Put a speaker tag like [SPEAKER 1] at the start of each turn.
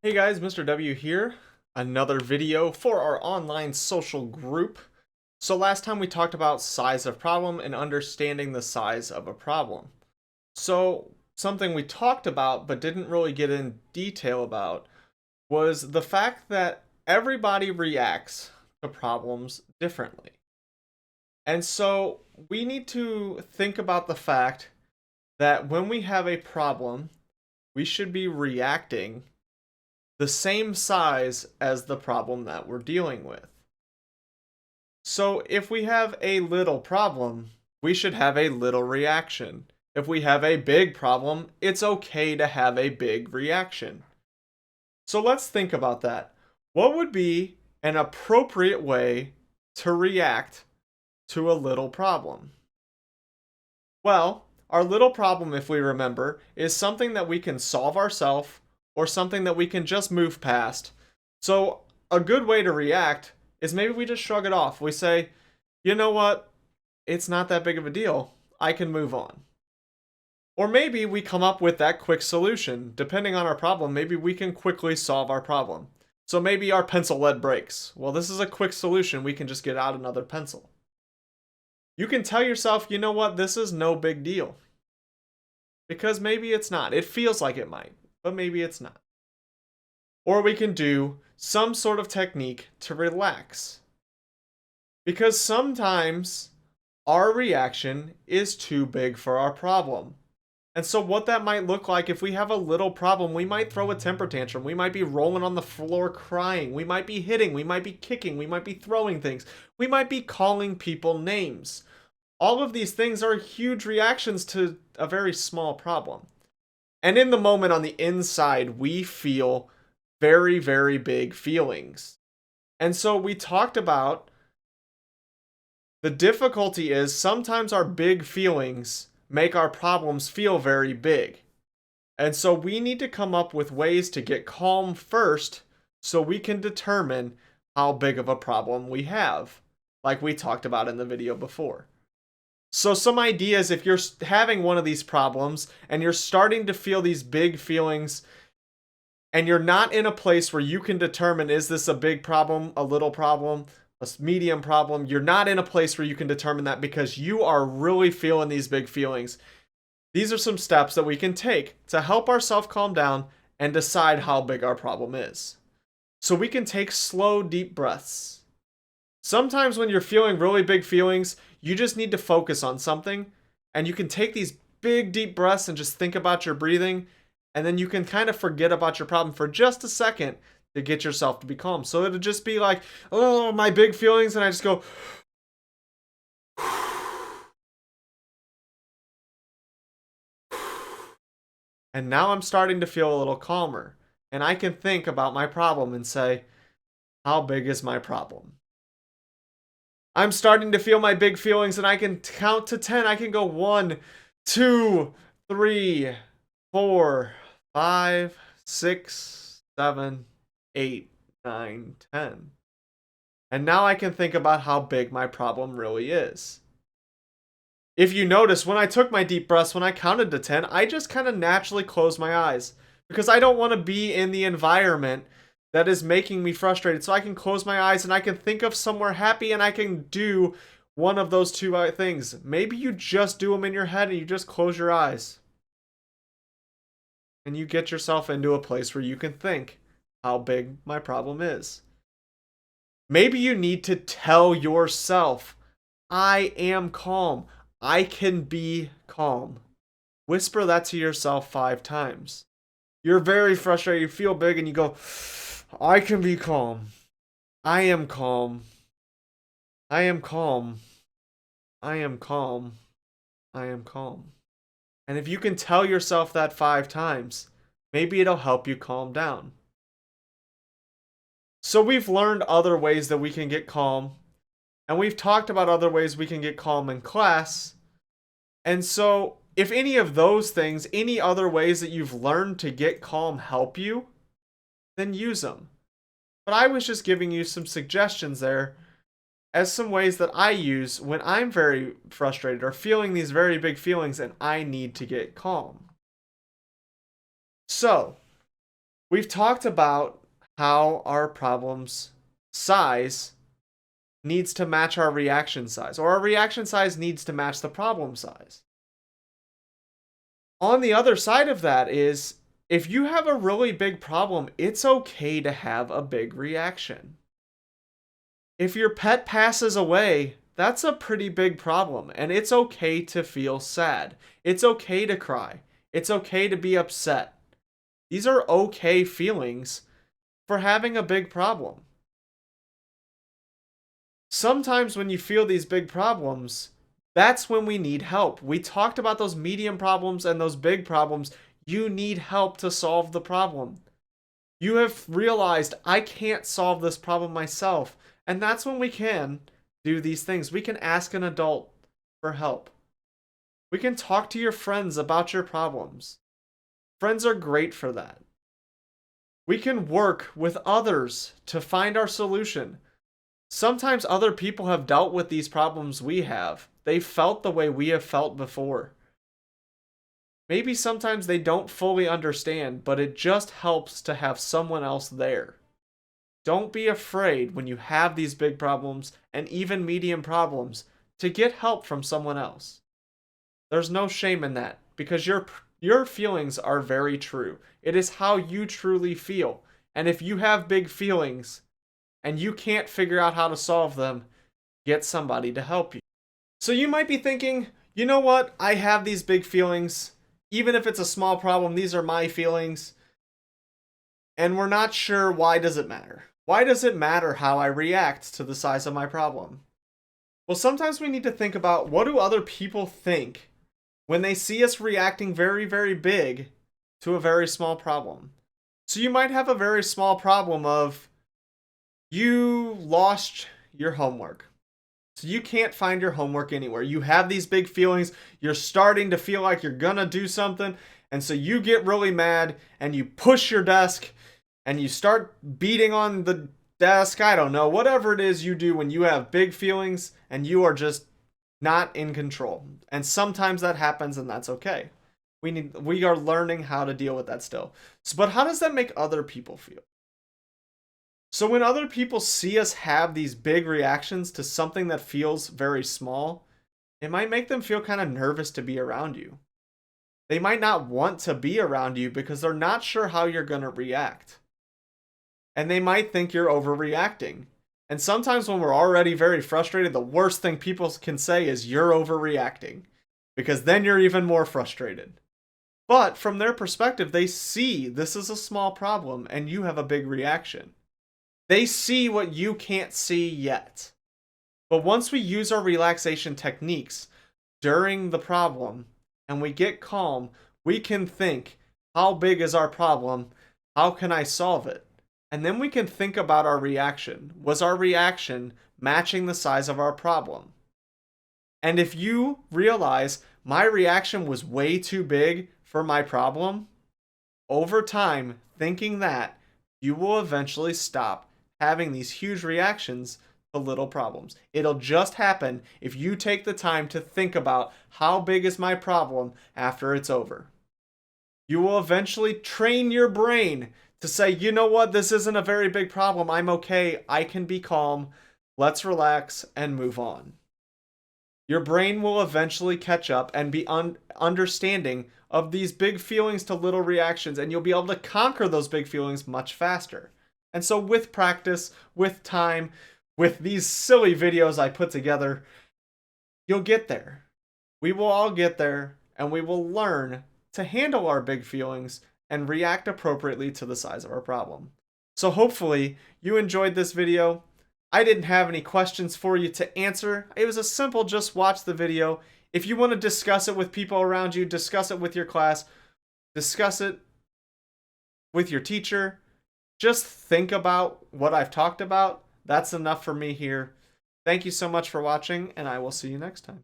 [SPEAKER 1] Hey guys, Mr.W here. Another video for our online social group. So last time we talked about size of problem and understanding the size of a problem. So something we talked about but didn't really get in detail about was the fact that everybody reacts to problems differently. And so we need to think about the fact that when we have a problem, we should be reacting the same size as the problem that we're dealing with. So if we have a little problem, we should have a little reaction. If we have a big problem, it's okay to have a big reaction. So let's think about that. What would be an appropriate way to react to a little problem? Well, our little problem, if we remember, is something that we can solve ourselves or something that we can just move past. So, a good way to react is maybe we just shrug it off. We say, you know what? It's not that big of a deal. I can move on. Or maybe we come up with that quick solution. Depending on our problem, maybe we can quickly solve our problem. So maybe our pencil lead breaks. Well, this is a quick solution. We can just get out another pencil. You can tell yourself, you know what? This is no big deal. Because maybe it's not. It feels like it might, but maybe it's not. Or we can do some sort of technique to relax. Because sometimes our reaction is too big for our problem. And so, what that might look like if we have a little problem, we might throw a temper tantrum. We might be rolling on the floor crying. We might be hitting. We might be kicking. We might be throwing things. We might be calling people names. All of these things are huge reactions to a very small problem. And in the moment on the inside, we feel very, very big feelings. And so we talked about the difficulty is sometimes our big feelings make our problems feel very big. And so we need to come up with ways to get calm first so we can determine how big of a problem we have, like we talked about in the video before. So some ideas if you're having one of these problems and you're starting to feel these big feelings and you're not in a place where you can determine, is this a big problem, a little problem, a medium problem? You're not in a place where you can determine that because you are really feeling these big feelings. These are some steps that we can take to help ourselves calm down and decide how big our problem is. So we can take slow, deep breaths. Sometimes when you're feeling really big feelings, you just need to focus on something, and you can take these big, deep breaths and just think about your breathing, and then you can kind of forget about your problem for just a second to get yourself to be calm. So it'll just be like, oh, my big feelings, and I just go, and now I'm starting to feel a little calmer, and I can think about my problem and say, how big is my problem? I'm starting to feel my big feelings and I can count to 10. I can go 1, 2, 3, 4, 5, 6, 7, 8, 9, 10. And now I can think about how big my problem really is. If you notice, when I took my deep breaths, when I counted to 10, I just kind of naturally closed my eyes because I don't want to be in the environment that is making me frustrated. So I can close my eyes and I can think of somewhere happy and I can do one of those two things. Maybe you just do them in your head and you just close your eyes. And you get yourself into a place where you can think how big my problem is. Maybe you need to tell yourself, I am calm. I can be calm. Whisper that to yourself 5 times. You're very frustrated, you feel big, and you go, I can be calm. I am calm. I am calm. I am calm. I am calm. And if you can tell yourself that 5 times, maybe it'll help you calm down. So we've learned other ways that we can get calm, and we've talked about other ways we can get calm in class. And so if any of those things, any other ways that you've learned to get calm help you, then use them. But I was just giving you some suggestions there as some ways that I use when I'm very frustrated or feeling these very big feelings and I need to get calm. So, We've talked about how our problem's size needs to match our reaction size, or our reaction size needs to match the problem size. On the other side of that is, if you have a really big problem, it's okay to have a big reaction. If your pet passes away, that's a pretty big problem, and it's okay to feel sad. It's okay to cry. It's okay to be upset. These are okay feelings for having a big problem. Sometimes when you feel these big problems, that's when we need help. We talked about those medium problems and those big problems. You need help to solve the problem. You have realized, I can't solve this problem myself. And that's when we can do these things. We can ask an adult for help. We can talk to your friends about your problems. Friends are great for that. We can work with others to find our solution. Sometimes other people have dealt with these problems we have. They felt the way we have felt before. Maybe sometimes they don't fully understand, but it just helps to have someone else there. Don't be afraid when you have these big problems and even medium problems to get help from someone else. There's no shame in that, because your feelings are very true. It is how you truly feel. And if you have big feelings and you can't figure out how to solve them, get somebody to help you. So you might be thinking, you know what? I have these big feelings. Even if it's a small problem, these are my feelings. And we're not sure, why does it matter? Why does it matter how I react to the size of my problem? Well, sometimes we need to think about, what do other people think when they see us reacting very, very big to a very small problem? So you might have a very small problem of, you lost your homework. So you can't find your homework anywhere. You have these big feelings. You're starting to feel like you're gonna do something. And so you get really mad and you push your desk and you start beating on the desk. I don't know, whatever it is you do when you have big feelings and you are just not in control. And sometimes that happens, and that's okay. We are learning how to deal with that still. But how does that make other people feel? So when other people see us have these big reactions to something that feels very small, it might make them feel kind of nervous to be around you. They might not want to be around you because they're not sure how you're going to react. And they might think you're overreacting. And sometimes when we're already very frustrated, the worst thing people can say is, you're overreacting, because then you're even more frustrated. But from their perspective, they see this is a small problem and you have a big reaction. They see what you can't see yet. But once we use our relaxation techniques during the problem and we get calm, we can think, how big is our problem? How can I solve it? And then we can think about our reaction. Was our reaction matching the size of our problem? And if you realize my reaction was way too big for my problem, over time, thinking that, you will eventually stop having these huge reactions to little problems. It'll just happen if you take the time to think about, how big is my problem after it's over. You will eventually train your brain to say, you know what, this isn't a very big problem. I'm okay. I can be calm. Let's relax and move on. Your brain will eventually catch up and be understanding of these big feelings to little reactions, and you'll be able to conquer those big feelings much faster. And so with practice, with time, with these silly videos I put together, you'll get there. We will all get there, and we will learn to handle our big feelings and react appropriately to the size of our problem. So hopefully you enjoyed this video. I didn't have any questions for you to answer. It was a simple, just watch the video. If you want to discuss it with people around you, discuss it with your class, discuss it with your teacher, just think about what I've talked about. That's enough for me here. Thank you so much for watching, and I will see you next time.